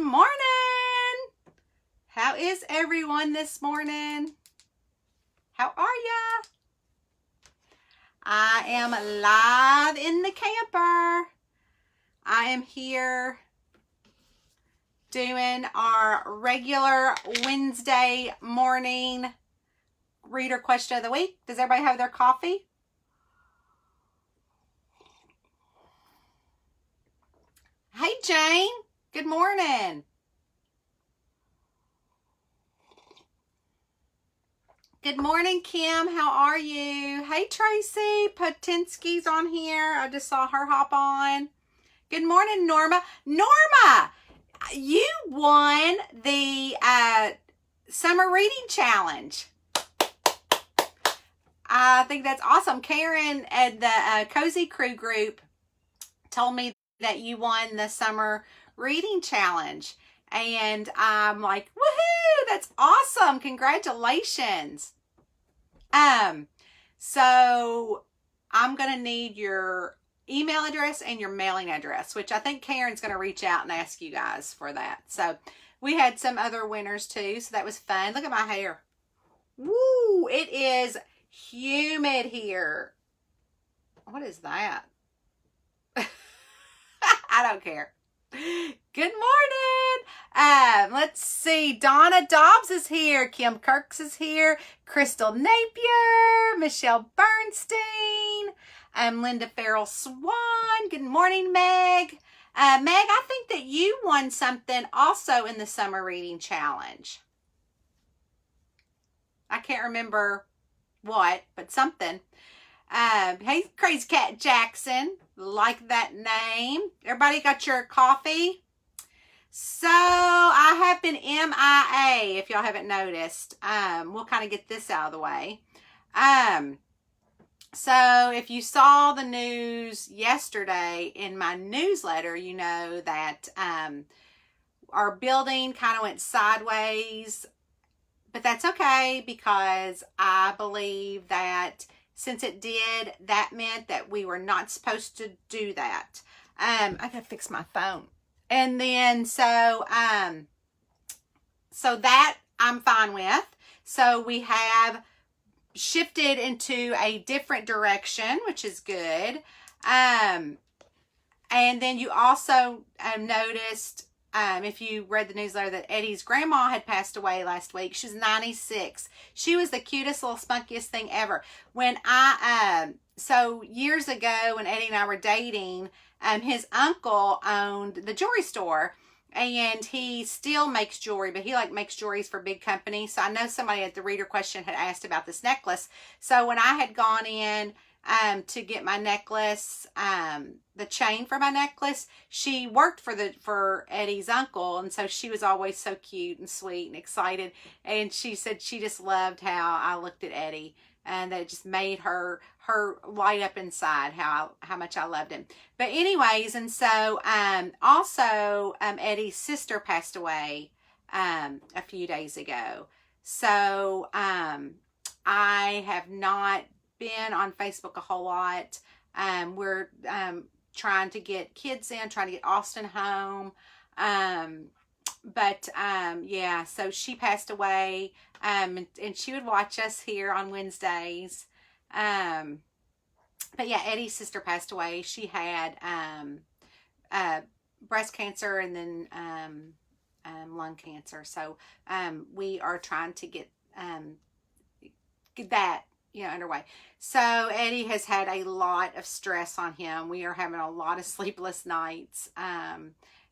morning. How is everyone this morning? How are ya? I am live in the camper. I am here doing our regular Wednesday morning reader question of the week. Does everybody have their coffee? Hey, Jane. Good morning. Good morning, Kim. How are you? Hey, Tracy. Potenski's on here. I just saw her hop on. Good morning, Norma. Norma, you won the summer reading challenge. I think that's awesome. Karen at the Cozy Crew group told me that you won the summer reading challenge. And I'm like, woohoo, that's awesome. Congratulations. So I'm going to need your email address and your mailing address, which I think Karen's going to reach out and ask you guys for that. So we had some other winners too. So that was fun. Look at my hair. Woo, it is humid here. What is that? I don't care. Good morning. Let's see. Donna Dobbs is here. Kim Kirks is here. Crystal Napier. Michelle Bernstein. Linda Farrell Swan. Good morning, Meg. Meg, I think that you won something also in the summer reading challenge. I can't remember what, but something. Hey, Crazy Cat Jackson. Like that name. Everybody got your coffee? So I have been MIA, if y'all haven't noticed. We'll kind of get this out of the way. So if you saw the news yesterday in my newsletter, you know that our building kind of went sideways. But that's okay, because I believe that since it did, that meant that we were not supposed to do that. I gotta fix my phone. And then so that I'm fine with. So we have shifted into a different direction, which is good. And then you also noticed, if you read the newsletter, that Eddie's grandma had passed away last week. She's 96. She was the cutest little spunkiest thing ever. When so years ago when Eddie and I were dating, his uncle owned the jewelry store, and he still makes jewelry, but he makes jewelries for big companies. So I know somebody at the reader question had asked about this necklace. So when I had gone in to get my necklace, the chain for my necklace, she worked for Eddie's uncle, and so she was always so cute and sweet and excited. And she said she just loved how I looked at Eddie, and that it just made her light up inside how much I loved him. But anyways, and so also Eddie's sister passed away a few days ago. So I have not been on Facebook a whole lot. We're trying to get kids in, trying to get Austin home. Yeah, so she passed away, and she would watch us here on Wednesdays. But yeah, Eddie's sister passed away. She had breast cancer and then lung cancer. So we are trying to get that underway. So Eddie has had a lot of stress on him. We are having a lot of sleepless nights,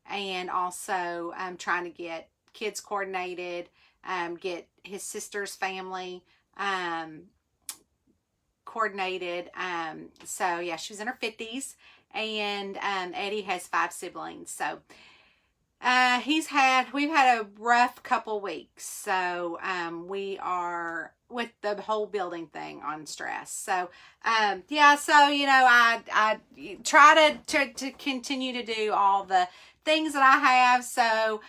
and also trying to get kids coordinated, get his sister's family coordinated. So yeah, she was in her 50s, and Eddie has 5 siblings. So we've had a rough couple weeks. So we are with the whole building thing on stress. So yeah, so I try to continue to do all the things that I have. So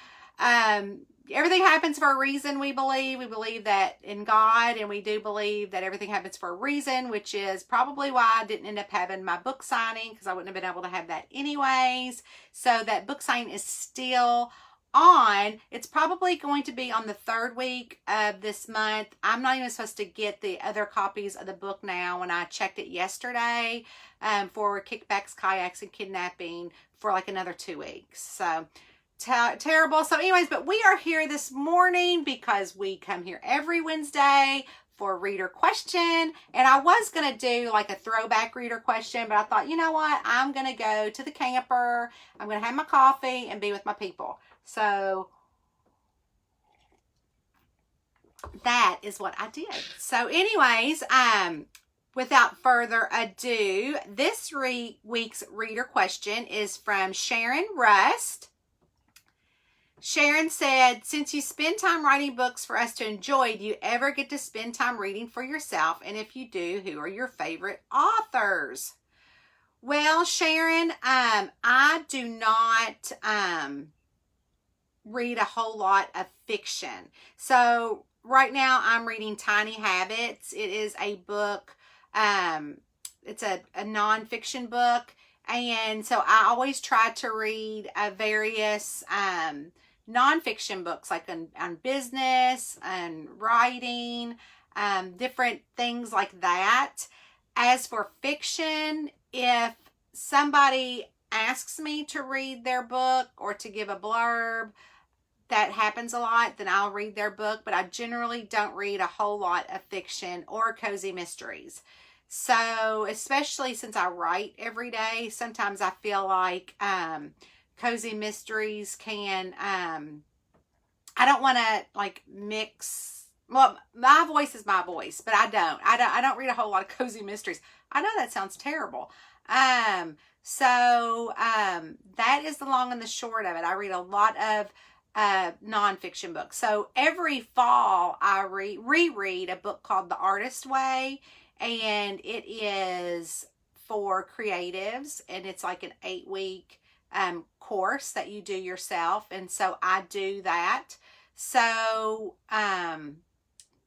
everything happens for a reason, we believe. We believe that in God, and we do believe that everything happens for a reason, which is probably why I didn't end up having my book signing, because I wouldn't have been able to have that anyways. So that book signing is still it's probably going to be on the 3rd week of this month. I'm not even supposed to get the other copies of the book now when I checked it yesterday for Kickbacks, Kayaks, and Kidnapping for like another 2 weeks. So terrible. So anyways, but we are here this morning because we come here every Wednesday for reader question, and I was going to do like a throwback reader question, but I thought, you know what, I'm going to go to the camper, I'm going to have my coffee and be with my people. So that is what I did. So anyways, without further ado, this week's reader question is from Sharon Rust. Sharon said, since you spend time writing books for us to enjoy, do you ever get to spend time reading for yourself? And if you do, who are your favorite authors? Well, Sharon, I do not read a whole lot of fiction. So right now I'm reading Tiny Habits. It is a book, it's a nonfiction book. And so I always try to read various nonfiction books, like on business and writing, different things like that. As for fiction, if somebody asks me to read their book or to give a blurb, that happens a lot, then I'll read their book, but I generally don't read a whole lot of fiction or cozy mysteries. So, especially since I write every day, sometimes I feel like cozy mysteries can, I don't want to like mix, well, my voice is my voice, but I don't read a whole lot of cozy mysteries. I know that sounds terrible. So that is the long and the short of it. I read a lot of nonfiction books. So every fall I reread a book called The Artist Way, and it is for creatives, and it's like an 8-week course that you do yourself, and so I do that. So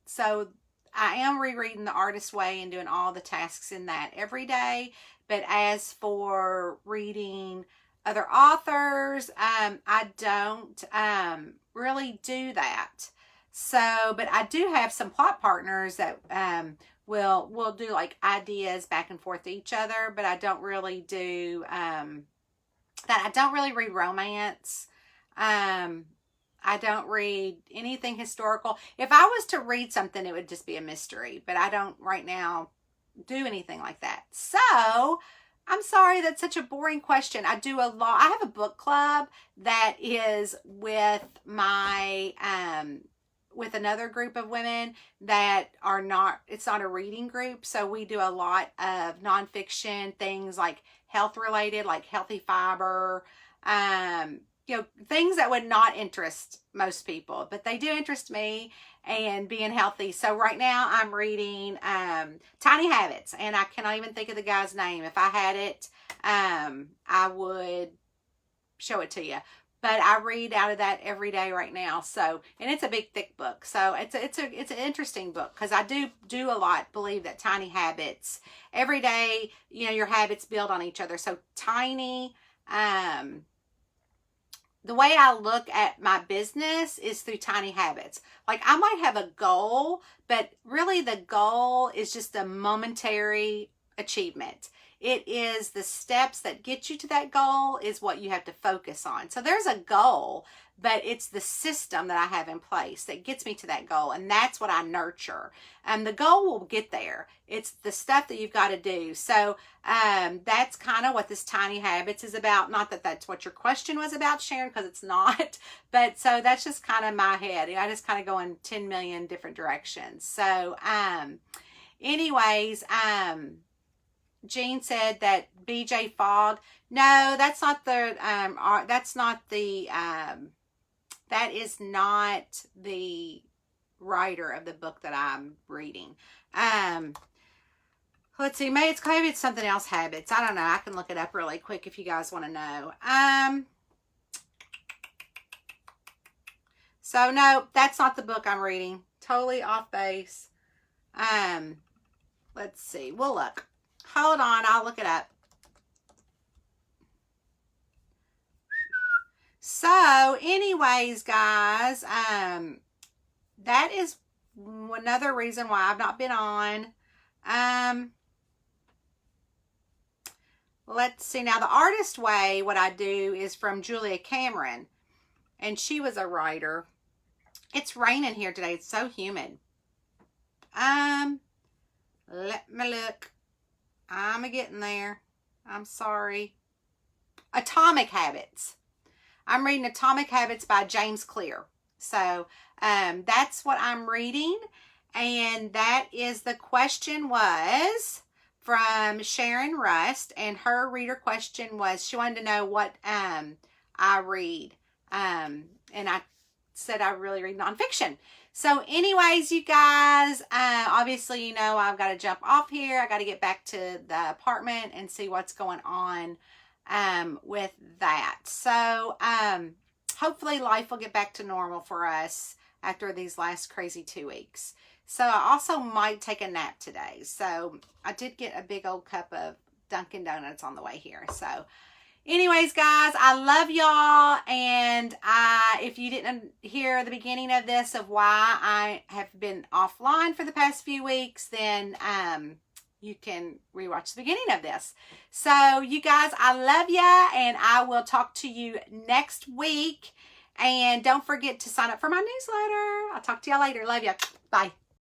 so I am rereading The Artist Way and doing all the tasks in that every day. But as for reading other authors, I don't really do that. So, but I do have some plot partners that we'll do like ideas back and forth to each other, but I don't really do that. I don't really read romance. I don't read anything historical. If I was to read something, it would just be a mystery, but I don't right now do anything like that. So I'm sorry, that's such a boring question. I do a lot. I have a book club that is with my with another group of women that are not, it's not a reading group. So we do a lot of nonfiction things like health related, like healthy fiber, you know, things that would not interest most people, but they do interest me, and being healthy. So right now I'm reading Tiny Habits, and I cannot even think of the guy's name. If I had it, I would show it to you. But I read out of that every day right now. So, and it's a big thick book. So it's an interesting book, because I do a lot believe that tiny habits every day, you know, your habits build on each other. So tiny, the way I look at my business is through tiny habits. Like I might have a goal, but really the goal is just a momentary achievement. It is the steps that get you to that goal is what you have to focus on. So there's a goal, but it's the system that I have in place that gets me to that goal. And that's what I nurture. And the goal will get there. It's the stuff that you've got to do. So that's kind of what this Tiny Habits is about. Not that that's what your question was about, Sharon, because it's not. But so that's just kind of my head. I just kind of go in 10 million different directions. So anyways, Jean said that BJ Fogg. No, that's not the, that is not the writer of the book that I'm reading. Let's see, maybe it's something else, Habits. I don't know. I can look it up really quick if you guys want to know. So no, that's not the book I'm reading. Totally off base. Let's see. We'll look. Hold on, I'll look it up. So anyways, guys, that is another reason why I've not been on. Let's see. Now, The Artist Way, what I do is from Julia Cameron, and she was a writer. It's raining here today. It's so humid. Let me look. I'm getting there. I'm sorry. Atomic Habits. I'm reading Atomic Habits by James Clear. So, that's what I'm reading. And that is, the question was from Sharon Rust, and her reader question was, she wanted to know what I read. And I said I really read nonfiction. So anyways, you guys, obviously, you know, I've got to jump off here. I got to get back to the apartment and see what's going on with that. So hopefully life will get back to normal for us after these last crazy 2 weeks. So I also might take a nap today. So I did get a big old cup of Dunkin' Donuts on the way here. So anyways, guys, I love y'all. And if you didn't hear the beginning of this of why I have been offline for the past few weeks, then you can rewatch the beginning of this. So you guys, I love ya, and I will talk to you next week. And don't forget to sign up for my newsletter. I'll talk to y'all later. Love ya. Bye.